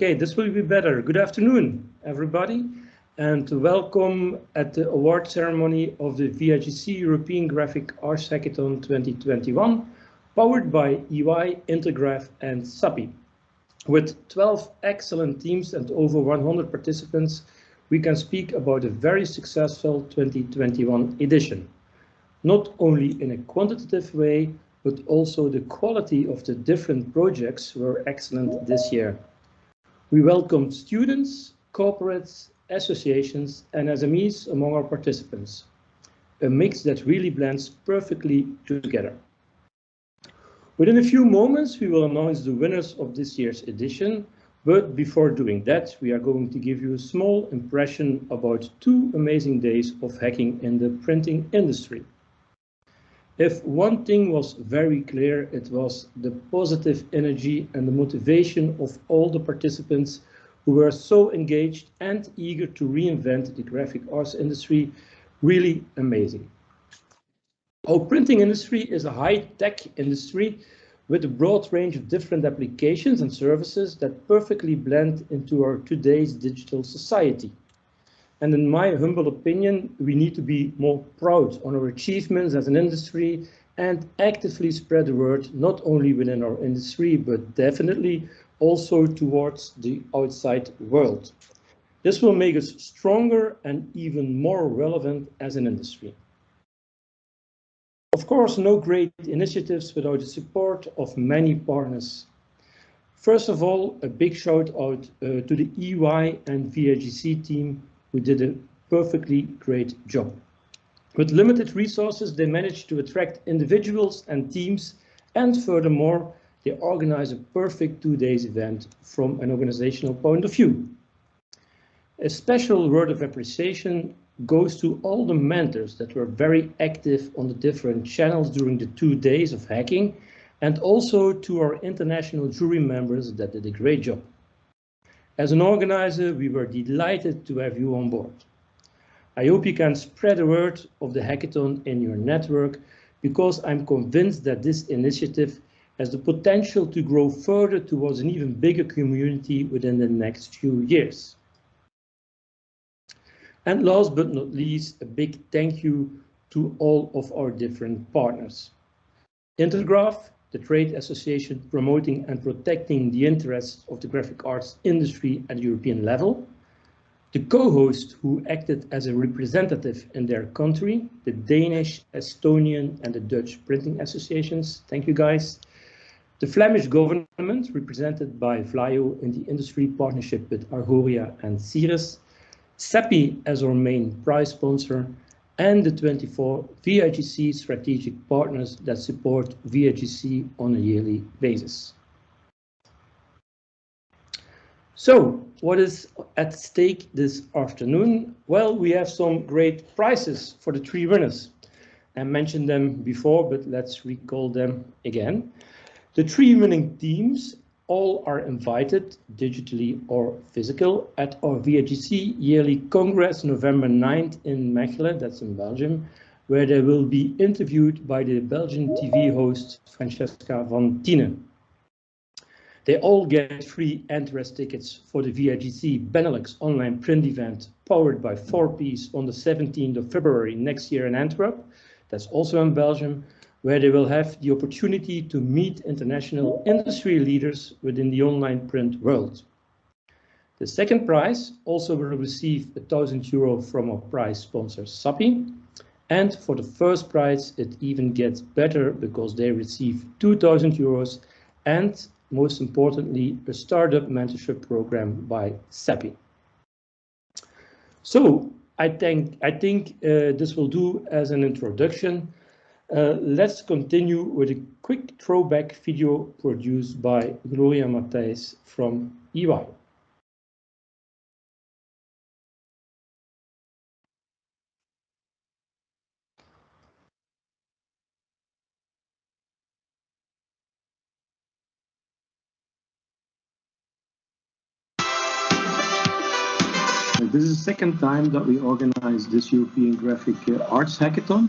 Okay, this will be better. Good afternoon, everybody, and welcome at the award ceremony of the VIGC European Graphic Arts Hackathon 2021, powered by EY, Intergraph and SAPI. With 12 excellent teams and over 100 participants, we can speak about a very successful 2021 edition. Not only in a quantitative way, but also the quality of the different projects were excellent this year. We welcomed students, corporates, associations and SMEs among our participants, a mix that really blends perfectly together. Within a few moments, we will announce the winners of this year's edition, but before doing that, we are going to give you a small impression about 2 amazing days of hacking in the printing industry. If one thing was very clear, it was the positive energy and the motivation of all the participants who were so engaged and eager to reinvent the graphic arts industry. Really amazing. Our printing industry is a high-tech industry with a broad range of different applications and services that perfectly blend into our today's digital society. And in my humble opinion, we need to be more proud on our achievements as an industry and actively spread the word not only within our industry, but definitely also towards the outside world. This will make us stronger and even more relevant as an industry. Of course, no great initiatives without the support of many partners. First of all, a big shout out to the EY and VIGC team, who did a perfectly great job. With limited resources, they managed to attract individuals and teams, and furthermore, they organized a perfect 2-day event from an organizational point of view. A special word of appreciation goes to all the mentors that were very active on the different channels during the 2 days of hacking, and also to our international jury members that did a great job. As an organizer, we were delighted to have you on board. I hope you can spread the word of the hackathon in your network, because I'm convinced that this initiative has the potential to grow further towards an even bigger community within the next few years. And last but not least, a big thank you to all of our different partners. Intergraph, the trade association promoting and protecting the interests of the graphic arts industry at the European level. The co-host who acted as a representative in their country, the Danish, Estonian and the Dutch printing associations. Thank you guys. The Flemish government, represented by Vlaio in the industry partnership with Argoria and Cirrus. SAPI as our main prize sponsor, and the 24 VIGC strategic partners that support VIGC on a yearly basis. So, what is at stake this afternoon? Well, we have some great prizes for the 3 winners. I mentioned them before, but let's recall them again. The 3 winning teams all are invited, digitally or physical, at our VIGC yearly Congress, November 9th in Mechelen, that's in Belgium, where they will be interviewed by the Belgian TV host Francesca van Tienen. They all get free entrance tickets for the VIGC Benelux online print event, powered by 4Ps on the 17th of February next year in Antwerp. That's also in Belgium, where they will have the opportunity to meet international industry leaders within the online print world. The second prize also will receive €1,000 from our prize sponsor SAPI. And for the first prize, it even gets better because they receive €2,000 and, most importantly, a startup mentorship program by SAPI. So I think this will do as an introduction. Let's continue with a quick throwback video produced by Gloria Matthijs from EY. This is the second time that we organize this European Graphic Arts Hackathon.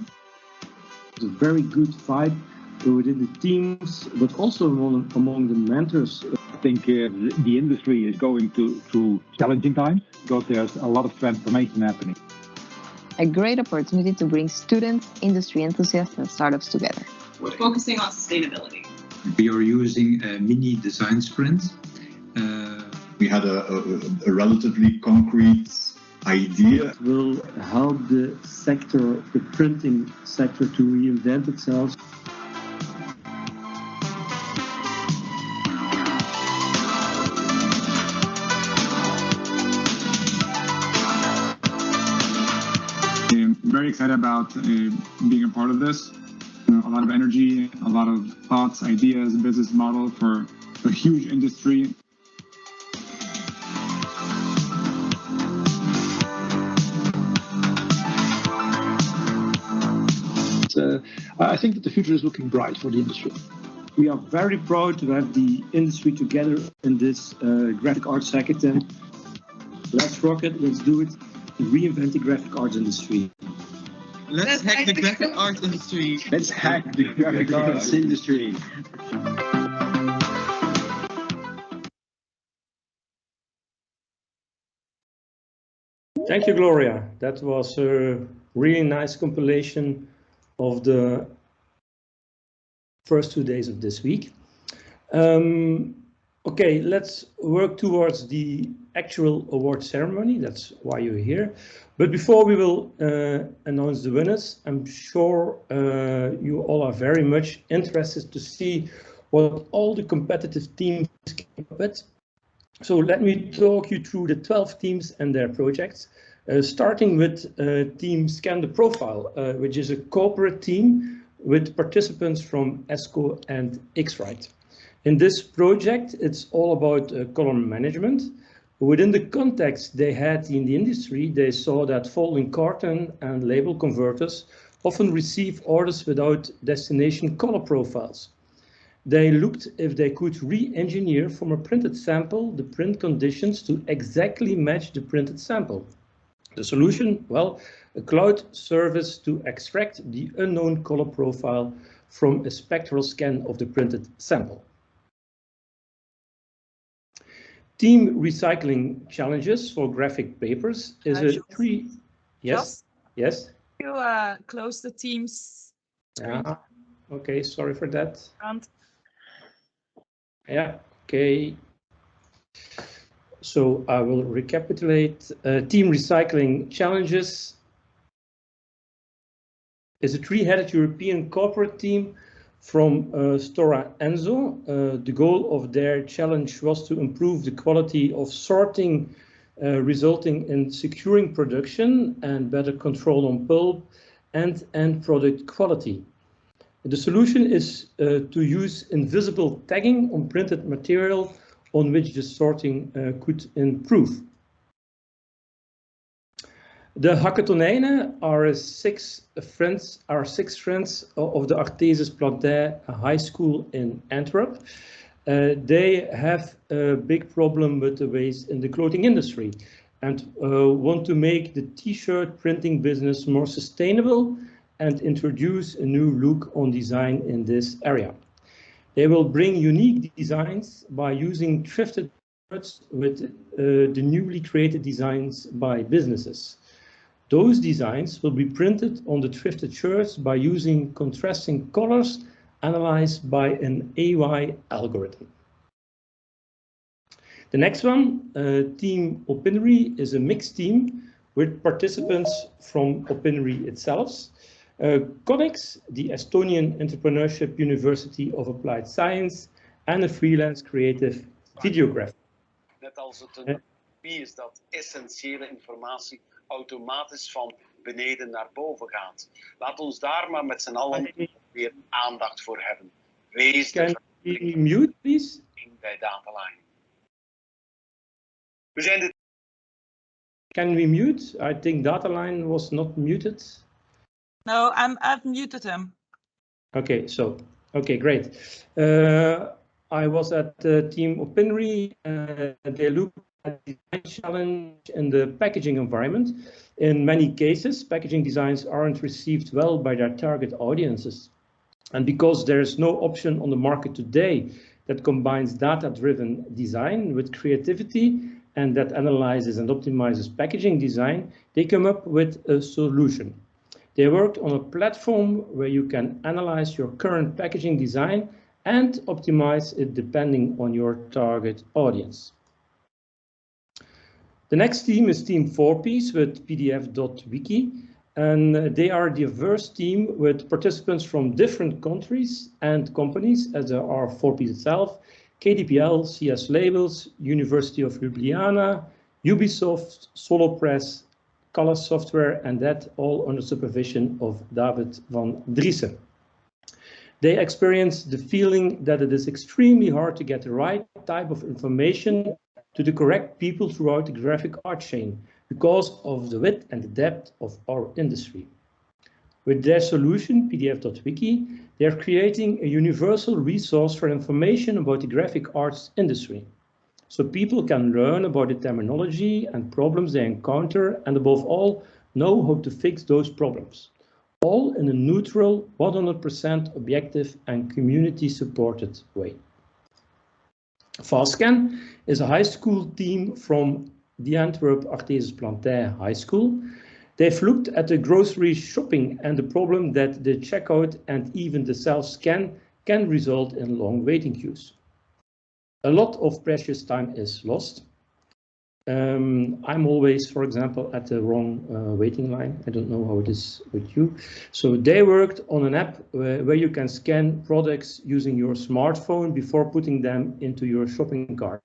It's a very good vibe within the teams, but also among the mentors think the industry is going through challenging times because there's a lot of transformation happening. A great opportunity to bring students, industry enthusiasts, and startups together. We're focusing on sustainability. We are using a mini design sprint. We had a relatively concrete idea. It will help the sector, the printing sector, to reinvent itself. I'm very excited about being a part of this. A lot of energy, a lot of thoughts, ideas, business model for a huge industry. I think that the future is looking bright for the industry. We are very proud to have the industry together in this graphic arts hackathon. Let's rock it, let's do it, reinvent the graphic arts industry. Let's hack the graphic arts industry. Let's hack the graphic arts industry. Thank you, Gloria. That was a really nice compilation of the first 2 days of this week. Okay, let's work towards the actual award ceremony. That's why you're here. But before we will announce the winners, I'm sure you all are very much interested to see what all the competitive teams came up with. So let me talk you through the 12 teams and their projects, starting with Team Scan the Profile, which is a corporate team with participants from ESCO and X-Rite. In this project, it's all about color management. Within the context they had in the industry, they saw that folding carton and label converters often receive orders without destination color profiles. They looked if they could re-engineer from a printed sample the print conditions to exactly match the printed sample. The solution, well, a cloud service to extract the unknown color profile from a spectral scan of the printed sample. Team recycling challenges for graphic papers is a three. Yes. Yes. You close the Teams screen. Yeah. Okay. Sorry for that. And yeah. Okay. So I will recapitulate. Team recycling challenges is a three-headed European corporate team from Stora Enso. The goal of their challenge was to improve the quality of sorting, resulting in securing production and better control on pulp and end product quality. The solution is to use invisible tagging on printed material on which the sorting could improve. The Hackathonijnen are six friends of the Arthesis Plantaire High School in Antwerp. They have a big problem with the waste in the clothing industry and want to make the t-shirt printing business more sustainable and introduce a new look on design in this area. They will bring unique designs by using thrifted shirts with the newly created designs by businesses. Those designs will be printed on the thrifted shirts by using contrasting colors analyzed by an AI algorithm. The next one, Team Opinory, is a mixed team with participants from Opinory itself. Connix, the Estonian Entrepreneurship University of Applied Science, en een freelance creative videographer. Net als het is dat essentiële informatie automatisch van beneden naar boven gaat. Laat ons daar maar met z'n allen weer aandacht voor hebben. Wees Can you mute, please? Bij Dataline. We zijn dit. Can we mute? I think Dataline was not muted. No, I've muted him. Okay, okay, great. I was at Team Opinory. They looked at the design challenge in the packaging environment. In many cases, packaging designs aren't received well by their target audiences. And because there is no option on the market today that combines data-driven design with creativity and that analyzes and optimizes packaging design, they come up with a solution. They worked on a platform where you can analyze your current packaging design and optimize it depending on your target audience. The next team is Team 4Ps with PDF.wiki, and they are a diverse team with participants from different countries and companies, as there are 4Ps itself, KDPL, CS Labels, University of Ljubljana, Ubisoft, Solopress, Color Software, and that all under supervision of David van Driessen. They experience the feeling that it is extremely hard to get the right type of information to the correct people throughout the graphic art chain because of the width and the depth of our industry. With their solution, PDF.wiki, they are creating a universal resource for information about the graphic arts industry. So people can learn about the terminology and problems they encounter, and above all, know how to fix those problems. All in a neutral, 100% objective and community-supported way. FastScan is a high school team from the Antwerp Artesius Plantaire High School. They've looked at the grocery shopping and the problem that the checkout and even the self-scan can result in long waiting queues. A lot of precious time is lost. I'm always, for example, at the wrong waiting line. I don't know how it is with you. So they worked on an app where you can scan products using your smartphone before putting them into your shopping cart.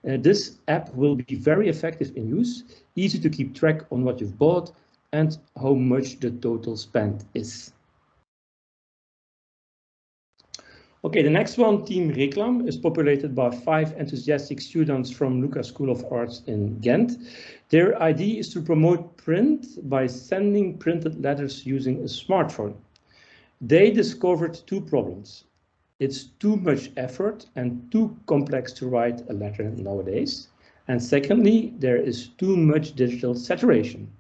This app will be very effective in use, easy to keep track on what you've bought and how much the total spend is. Okay, the next one, Team Reclam, is populated by 5 enthusiastic students from Lucas School of Arts in Ghent. Their idea is to promote print by sending printed letters using a smartphone. They discovered 2 problems. It's too much effort and too complex to write a letter nowadays. And secondly, there is too much digital saturation.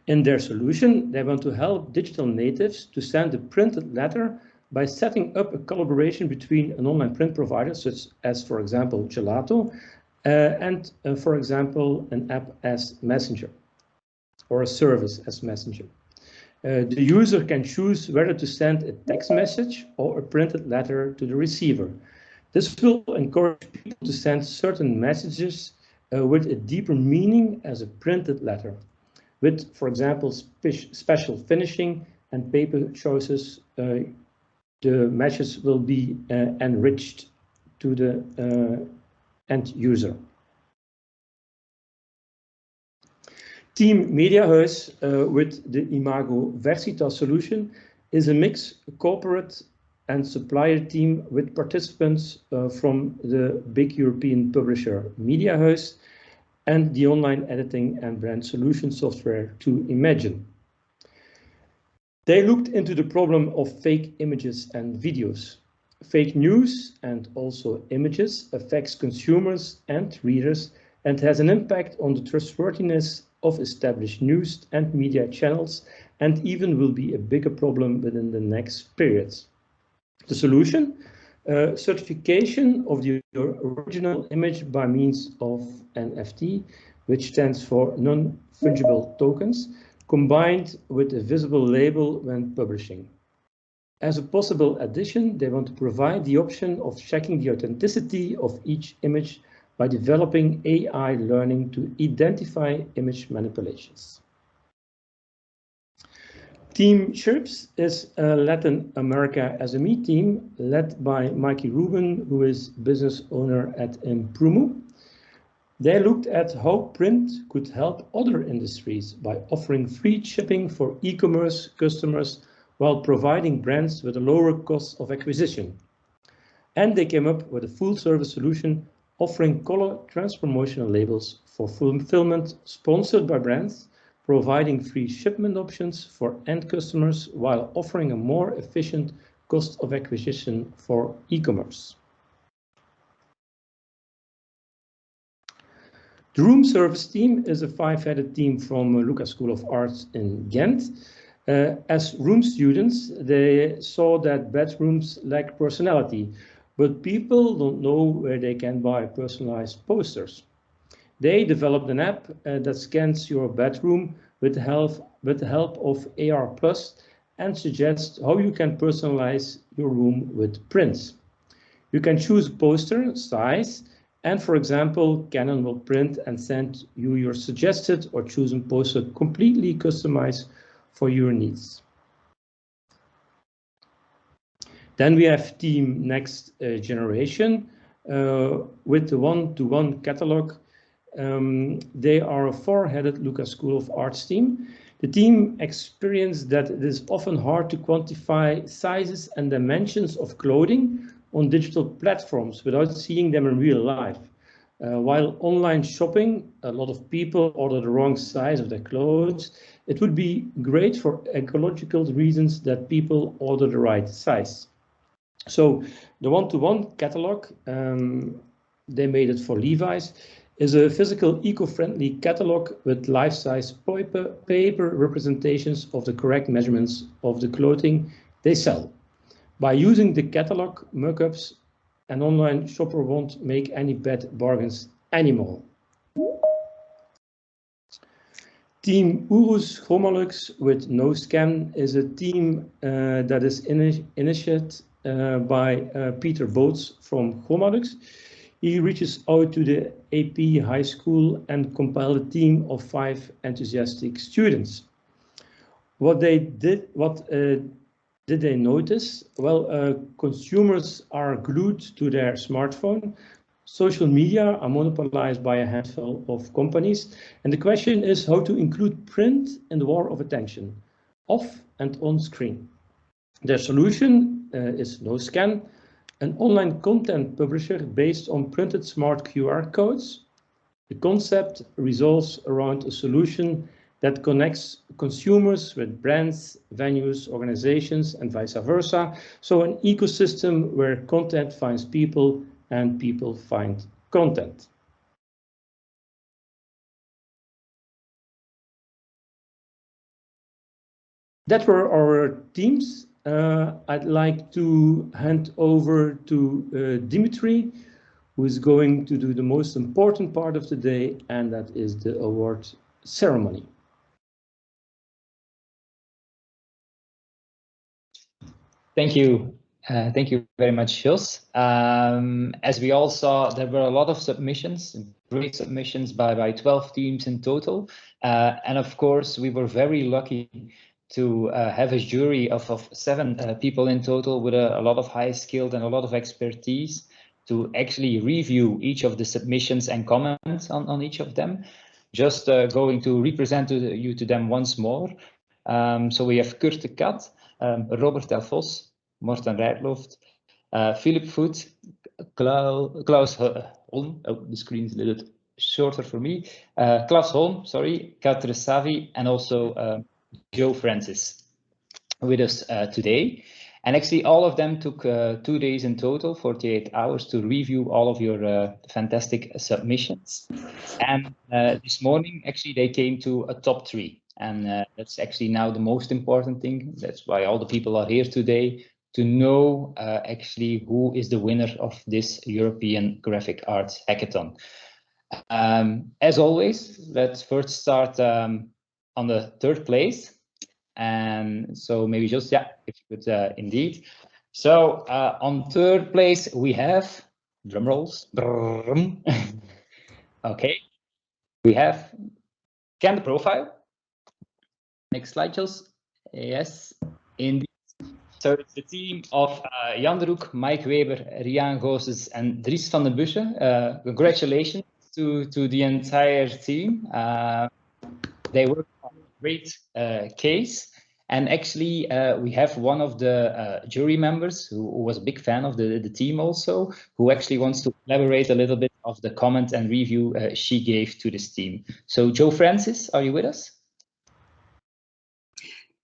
In their solution, they want to help digital natives to send a printed letter by setting up a collaboration between an online print provider, such as, for example, Gelato, and, for example, an app as Messenger, or a service as Messenger. The user can choose whether to send a text message or a printed letter to the receiver. This will encourage people to send certain messages with a deeper meaning as a printed letter, with, for example, special finishing and paper choices. The message will be enriched to the end user. Team Mediahuis with the Imago Versitas solution is a mixed corporate and supplier team with participants from the big European publisher Mediahuis and the online editing and brand solution software To Imagine. They looked into the problem of fake images and videos. Fake news and also images affects consumers and readers and has an impact on the trustworthiness of established news and media channels, and even will be a bigger problem within the next periods. The solution? Certification of the original image by means of NFT, which stands for non-fungible tokens, combined with a visible label when publishing. As a possible addition, they want to provide the option of checking the authenticity of each image by developing AI learning to identify image manipulations. Team Chirps is a Latin America SME team led by Mikey Rubin, who is business owner at Imprumo. They looked at how print could help other industries by offering free shipping for e-commerce customers while providing brands with a lower cost of acquisition. And they came up with a full-service solution offering color transpromotional labels for fulfillment sponsored by brands, providing free shipment options for end customers while offering a more efficient cost of acquisition for e-commerce. The room service team is a 5-headed team from Lucas School of Arts in Ghent. As room students, they saw that bedrooms lack personality, but people don't know where they can buy personalized posters. They developed an app that scans your bedroom with the help of AR Plus and suggests how you can personalize your room with prints. You can choose poster size, and for example, Canon will print and send you your suggested or chosen poster completely customized for your needs. Then we have Team Next Generation with the one-to-one catalog. They are a four-headed Lucas School of Arts team. The team experienced that it is often hard to quantify sizes and dimensions of clothing on digital platforms without seeing them in real life. While online shopping, a lot of people order the wrong size of their clothes. It would be great for ecological reasons that people order the right size. So the one-to-one catalog, they made it for Levi's, is a physical eco-friendly catalog with life-size paper representations of the correct measurements of the clothing they sell. By using the catalog mock-ups, an online shopper won't make any bad bargains anymore. Team Urus Homalux with No Scan is a team that is initiated by Peter Boats from Homalux. He reaches out to the AP High School and compiled a team of 5 enthusiastic students. What did they notice? Well, consumers are glued to their smartphone. Social media are monopolized by a handful of companies. And the question is how to include print in the war of attention, off and on screen. Their solution is No Scan, an online content publisher based on printed smart QR codes. The concept revolves around a solution that connects consumers with brands, venues, organizations, and vice versa. So an ecosystem where content finds people and people find content. That were our teams. I'd like to hand over to Dimitri, who is going to do the most important part of the day, and that is the award ceremony. Thank you. Thank you very much, Jos. As we all saw, there were a lot of submissions, great submissions by 12 teams in total. And of course, we were very lucky to have a jury of 7 people in total with a lot of high skilled and a lot of expertise to actually review each of the submissions and comments on each of them. Just going to represent you to them once more. So we have Kurt de Kat, Robert Elfos, Morten Rijtloft, Philip Voet, Klaus Holm, oh, the screen is a little bit shorter for me, Klaus Holm, sorry, Katre Savi, and also Joe Francis with us today. And actually all of them took 2 days in total, 48 hours to review all of your fantastic submissions. And this morning, actually, they came to a top 3. And that's actually now the most important thing. That's why all the people are here today, to know actually who is the winner of this European Graphic Arts Hackathon. As always, let's first start on the 3rd place. And so maybe just, yeah, if you could indeed. So on 3rd place, we have, drum rolls. Okay, we have Scan the Profile. Next slide, Jos. Yes, indeed. So it's the team of Jan de Roek, Mike Weber, Riaan Goossens, and Dries van den Bussen. Congratulations to the entire team. They worked on a great case. And actually, we have one of the jury members who was a big fan of the team also, who actually wants to elaborate a little bit of the comment and review she gave to this team. So Joe Francis, are you with us?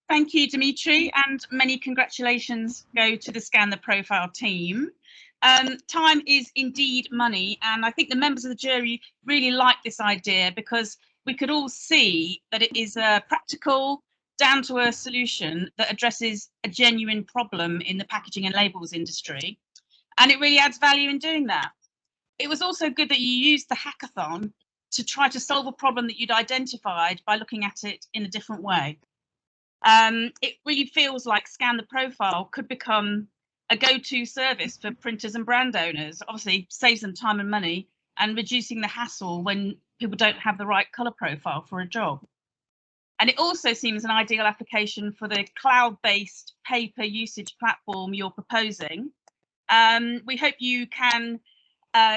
Thank you, Dimitri, and many congratulations go to the Scan the Profile team. Time is indeed money, and I think the members of the jury really like this idea because we could all see that it is practical, down-to-earth solution that addresses a genuine problem in the packaging and labels industry. And it really adds value in doing that. It was also good that you used the hackathon to try to solve a problem that you'd identified by looking at it in a different way. It really feels like Scan the Profile could become a go-to service for printers and brand owners. Obviously, saves them time and money and reducing the hassle when people don't have the right colour profile for a job. And it also seems an ideal application for the cloud-based pay-per usage platform you're proposing. We hope you can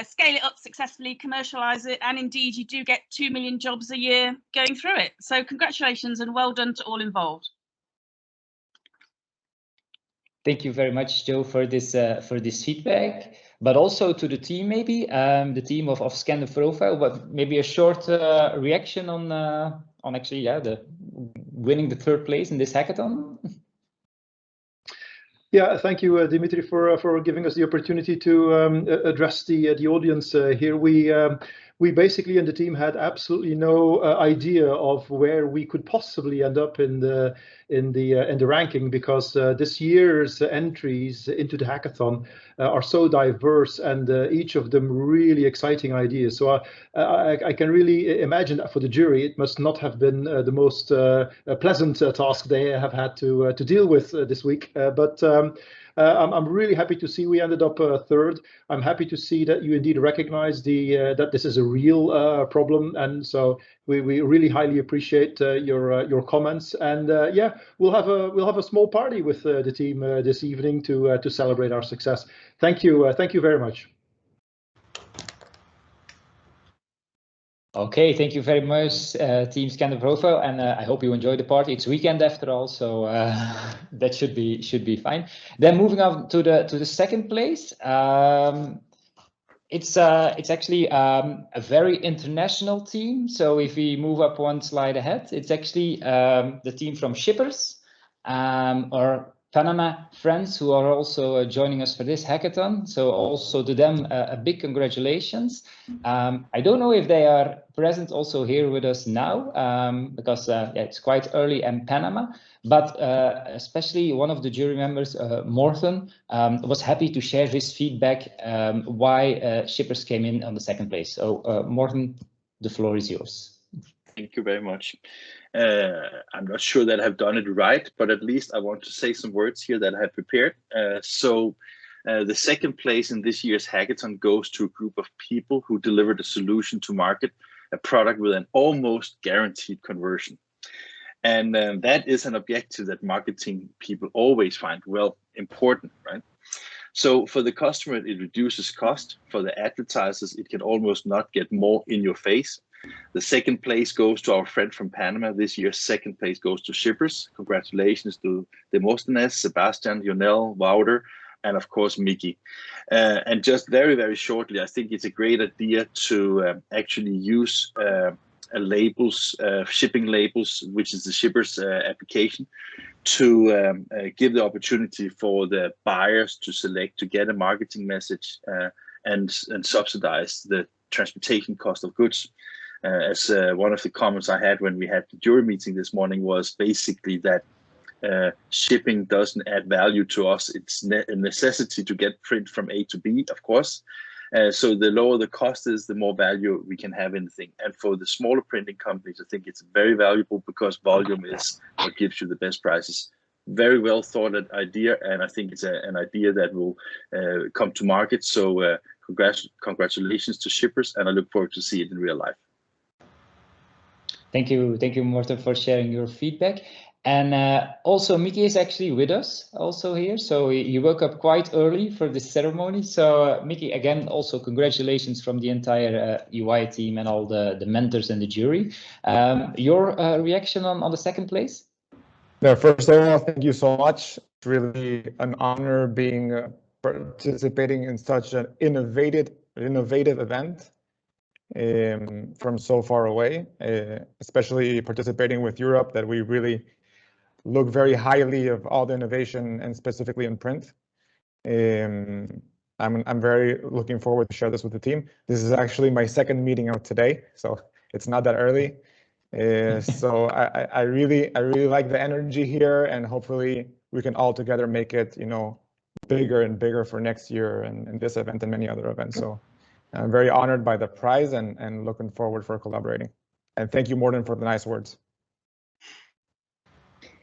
scale it up successfully, commercialise it, and indeed you do get 2 million jobs a year going through it. So congratulations and well done to all involved. Thank you very much, Joe, for this feedback, but also to the team, maybe the team of Scan the Profile. But maybe a short reaction on actually, the winning the 3rd place in this hackathon. Yeah, thank you, Dimitri, for giving us the opportunity to address the audience here. We basically in the team had absolutely no idea of where we could possibly end up in the ranking, because this year's entries into the hackathon are so diverse, and each of them really exciting ideas. So I can really imagine that for the jury it must not have been the most pleasant task they have had to deal with this week. But I'm really happy to see we ended up 3rd. I'm happy to see that you indeed recognize that this is a real problem, and so we really highly appreciate your comments. And yeah, we'll have a small party with the team this evening to celebrate our success. Thank you very much. Okay, thank you very much, Team Scan the Profile, and I hope you enjoy the party. It's weekend after all, so that should be fine. Then moving on to the 2nd place. It's actually a very international team. So if we move up one slide ahead, it's actually the team from Shippers, or Panama friends, who are also joining us for this hackathon. So also to them, a big congratulations. I don't know if they are present also here with us now, because it's quite early in Panama, but especially one of the jury members, Morten, was happy to share his feedback why Shippers came in on the 2nd place. So Morten, the floor is yours. Thank you very much. I'm not sure that I've done it right, but at least I want to say some words here that I have prepared. The 2nd place in this year's hackathon goes to a group of people who delivered a solution to market, a product with an almost guaranteed conversion. And that is an objective that marketing people always find important, right? So for the customer, it reduces cost. For the advertisers, it can almost not get more in your face. The 2nd place goes to our friend from Panama. This year's 2nd place goes to Shippers. Congratulations to Demosthenes, Sebastian, Lionel, Wouter, and of course, Mickey. And just very, very shortly, I think it's a great idea to actually use shipping labels, which is the Shippers application, to give the opportunity for the buyers to select to get a marketing message and subsidize the transportation cost of goods. As one of the comments I had when we had the jury meeting this morning was basically that shipping doesn't add value to us. It's a necessity to get print from A to B, of course. So the lower the cost is, the more value we can have in the thing. And for the smaller printing companies, I think it's very valuable because volume is what gives you the best prices. Very well thought out idea, and I think it's an idea that will come to market. So congratulations to Shippers, and I look forward to see it in real life. Thank you, Morten, for sharing your feedback. And also, Mickey is actually with us also here. So you woke up quite early for this ceremony. So Mickey, again, also congratulations from the entire UI team and all the mentors and the jury. Your reaction on the 2nd place? No, first of all, thank you so much. It's really an honor being participating in such an innovative event. From so far away, especially participating with Europe, that we really look very highly of all the innovation and specifically in print. I'm very looking forward to share this with the team. This is actually my 2nd meeting out today, so it's not that early. So I really like the energy here, and hopefully we can all together make it, you know, bigger and bigger for next year and this event and many other events. So I'm very honored by the prize and looking forward for collaborating. And thank you, Morten, for the nice words.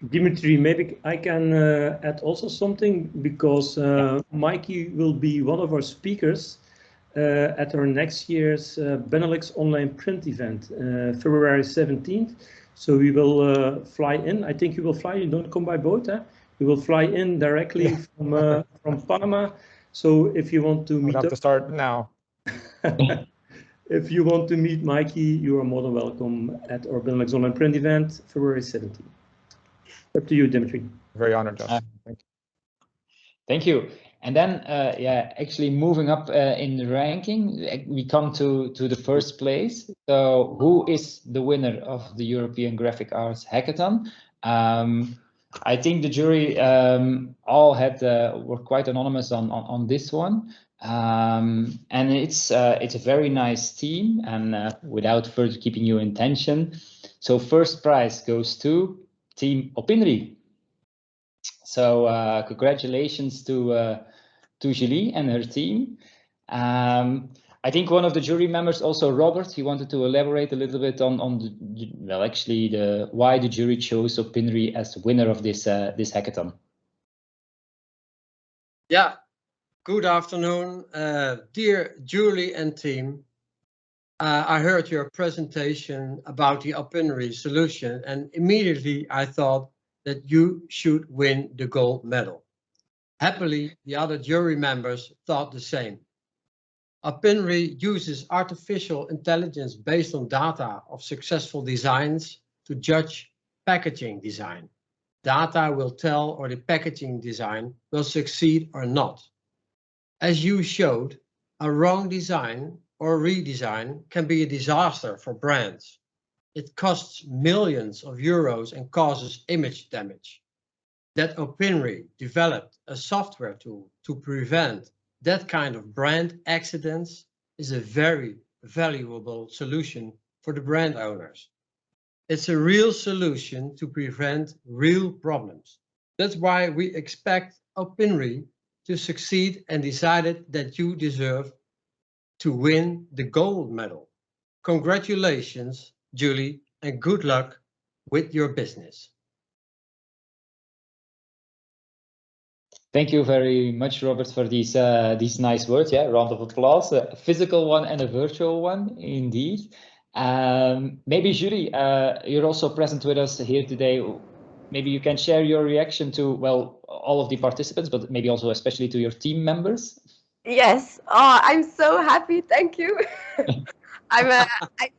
Dimitri, maybe I can add also something, because Mikey will be one of our speakers at our next year's Benelux online print event, February 17th. So we will fly in. I think you will fly. You don't come by boat, huh? You will fly in directly from Panama. So if you want to meet up, to start now. If you want to meet Mikey, you are more than welcome at our Benelux online print event, February 17th. Up to you, Dimitri. Very honored, Josh. Thank you. Thank you. And then, yeah, actually moving up in the ranking, we come to the first place. So who is the winner of the European Graphic Arts Hackathon? I think the jury all were quite anonymous on this one. And it's a very nice team, and without further keeping you in tension. So first prize goes to Team Opinri. So congratulations to Julie and her team. I think one of the jury members, also Robert, he wanted to elaborate a little bit on why the jury chose Opinri as winner of this hackathon. Yeah, good afternoon, dear Julie and team. I heard your presentation about the Opinri solution, and immediately I thought that you should win the gold medal. Happily, the other jury members thought the same. Opinri uses artificial intelligence based on data of successful designs to judge packaging design. Data will tell or the packaging design will succeed or not. As you showed, a wrong design or redesign can be a disaster for brands. It costs millions of euros and causes image damage. That Opinri developed a software tool to prevent that kind of brand accidents is a very valuable solution for the brand owners. It's a real solution to prevent real problems. That's why we expect Opinri to succeed and decided that you deserve to win the gold medal. Congratulations, Julie, and good luck with your business. Thank you very much, Robert, for these nice words. Yeah, round of applause. A physical one and a virtual one, indeed. Maybe Julie, you're also present with us here today. Maybe you can share your reaction to, well, all of the participants, but maybe also especially to your team members. Yes. Oh, I'm so happy. Thank you. I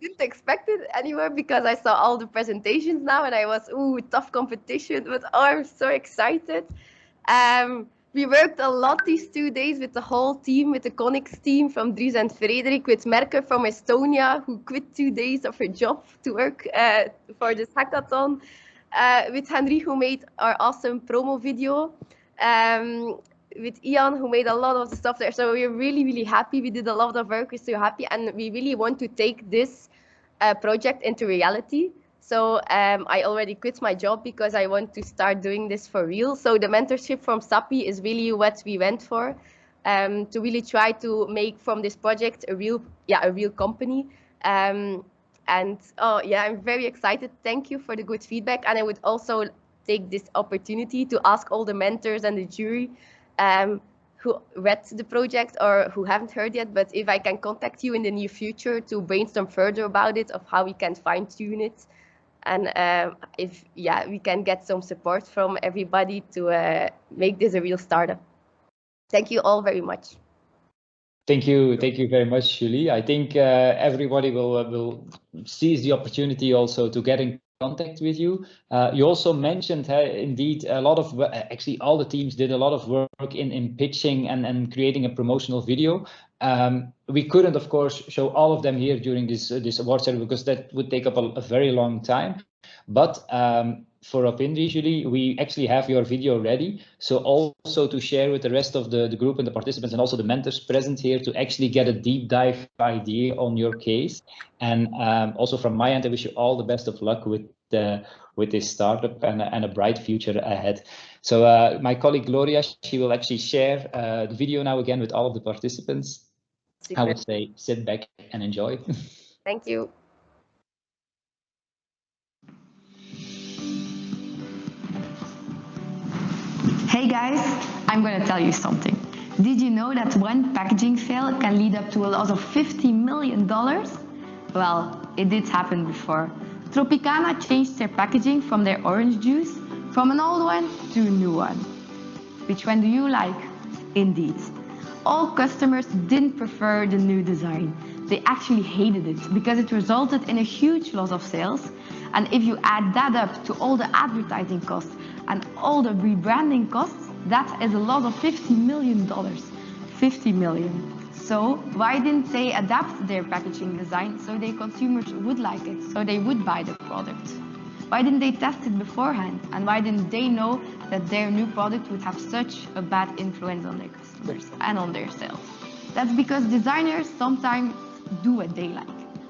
didn't expect it anywhere because I saw all the presentations now and I was, ooh, tough competition, but oh, I'm so excited. We worked a lot these 2 days with the whole team, with the Connix team from Dries and Frederik, with Merke from Estonia, who quit 2 days of her job to work for this hackathon, with Henry, who made our awesome promo video, with Ian, who made a lot of the stuff there. So we're really, really happy. We did a lot of work. We're so happy. And we really want to take this project into reality. So I already quit my job because I want to start doing this for real. So the mentorship from SAPI is really what we went for, to really try to make from this project a real company. And oh yeah, I'm very excited. Thank you for the good feedback. And I would also take this opportunity to ask all the mentors and the jury who read the project or who haven't heard yet, but if I can contact you in the near future to brainstorm further about it, of how we can fine-tune it. And if we can get some support from everybody to make this a real startup. Thank you all very much. Thank you very much, Julie. I think everybody will seize the opportunity also to get in contact with you. You also mentioned, indeed, a lot of, actually all the teams did a lot of work in pitching and creating a promotional video. We couldn't, of course, show all of them here during this award ceremony because that would take up a very long time. But for Opinri, Julie, we actually have your video ready. So also to share with the rest of the group and the participants and also the mentors present here to actually get a deep dive idea on your case. And also from my end, I wish you all the best of luck with this startup and a bright future ahead. So my colleague Gloria, she will actually share the video now again with all of the participants. Super. I would say sit back and enjoy. Thank you. Hey guys, I'm going to tell you something. Did you know that one packaging fail can lead up to a loss of $50 million? Well, it did happen before. Tropicana changed their packaging from their orange juice from an old one to a new one. Which one do you like? Indeed. All customers didn't prefer the new design. They actually hated it because it resulted in a huge loss of sales. And if you add that up to all the advertising costs and all the rebranding costs, that is a loss of $50 million. 50 million. So why didn't they adapt their packaging design so their consumers would like it, so they would buy the product? Why didn't they test it beforehand? And why didn't they know that their new product would have such a bad influence on their customers and on their sales? That's because designers sometimes do what they like.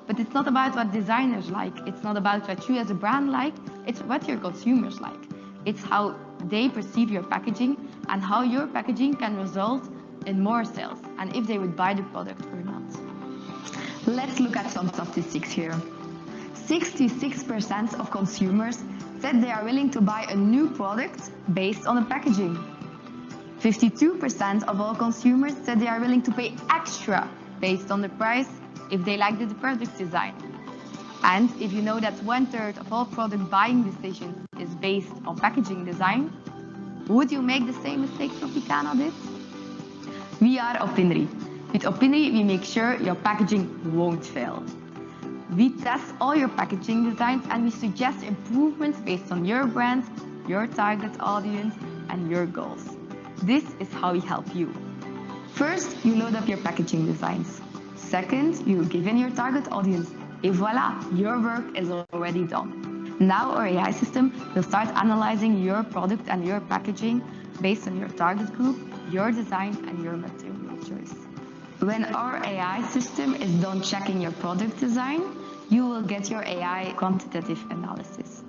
But it's not about what designers like. It's not about what you as a brand like. It's what your consumers like. It's how they perceive your packaging and how your packaging can result in more sales and if they would buy the product or not. Let's look at some statistics here. 66% of consumers said they are willing to buy a new product based on the packaging. 52% of all consumers said they are willing to pay extra based on the price if they like the product design. And if you know that 1/3 of all product buying decisions is based on packaging design, would you make the same mistake Tropicana did? We are Opinri. With Opinri, we make sure your packaging won't fail. We test all your packaging designs and we suggest improvements based on your brand, your target audience, and your goals. This is how we help you. First, you load up your packaging designs. Second, you give in your target audience. Et voila, your work is already done. Now our AI system will start analyzing your product and your packaging based on your target group, your design, and your material choice. When our AI system is done checking your product design, you will get your AI quantitative analysis.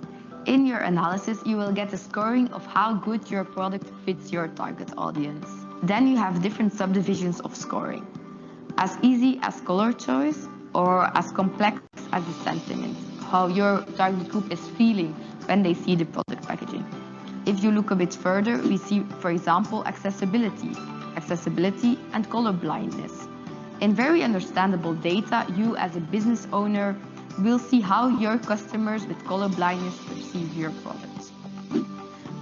In your analysis, you will get a scoring of how good your product fits your target audience. Then you have different subdivisions of scoring. As easy as color choice or as complex as the sentiment, how your target group is feeling when they see the product packaging. If you look a bit further, we see, for example, accessibility and color blindness. In very understandable data, you as a business owner will see how your customers with color blindness perceive your product.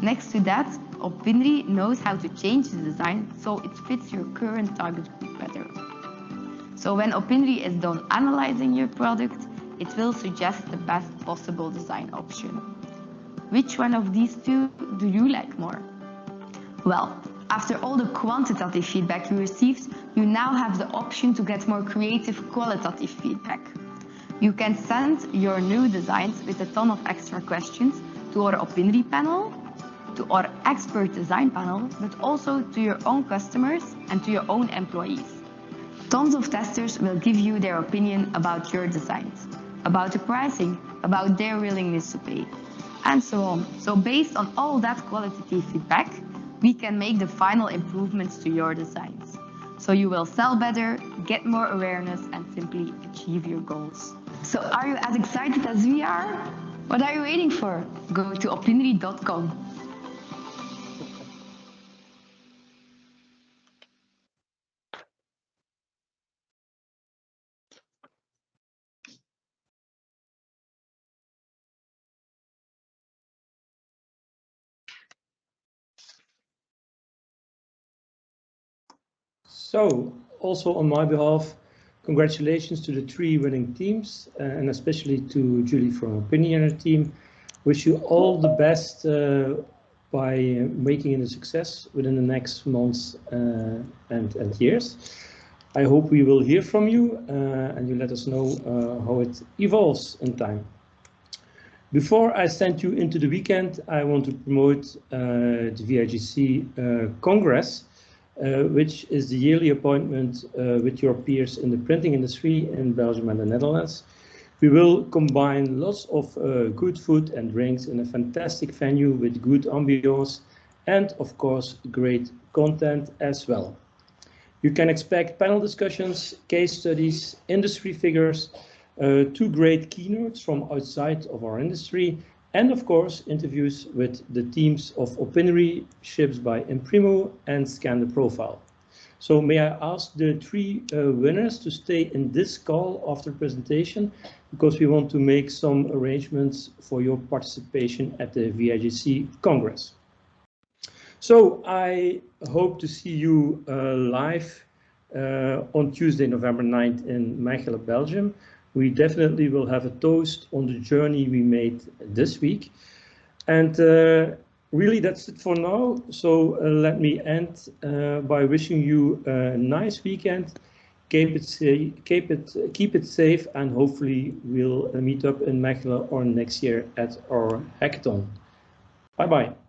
Next to that, Opinri knows how to change the design so it fits your current target group better. So when Opinri is done analyzing your product, it will suggest the best possible design option. Which one of these two do you like more? Well, after all the quantitative feedback you received, you now have the option to get more creative qualitative feedback. You can send your new designs with a ton of extra questions to our Opinri panel, to our expert design panel, but also to your own customers and to your own employees. Tons of testers will give you their opinion about your designs, about the pricing, about their willingness to pay, and so on. So based on all that qualitative feedback, we can make the final improvements to your designs. So you will sell better, get more awareness, and simply achieve your goals. So are you as excited as we are? What are you waiting for? Go to opinri.com. So, also on my behalf, congratulations to the 3 winning teams, and especially to Julie from Opinri and her team. Wish you all the best by making it a success within the next months and years. I hope we will hear from you and you let us know how it evolves in time. Before I send you into the weekend, I want to promote the VIGC Congress, which is the yearly appointment with your peers in the printing industry in Belgium and the Netherlands. We will combine lots of good food and drinks in a fantastic venue with good ambiance and, of course, great content as well. You can expect panel discussions, case studies, industry figures, 2 great keynotes from outside of our industry, and of course interviews with the teams of Opinory, ships by Imprimo and Scan the Profile. So may I ask the 3 winners to stay in this call after presentation, because we want to make some arrangements for your participation at the VIGC Congress. So I hope to see you live on Tuesday, November 9th in Mechelen, Belgium. We definitely will have a toast on the journey we made this week. And really that's it for now. So let me end by wishing you a nice weekend. Keep it safe, and hopefully we'll meet up in Mechelen or next year at our hackathon. Bye-bye.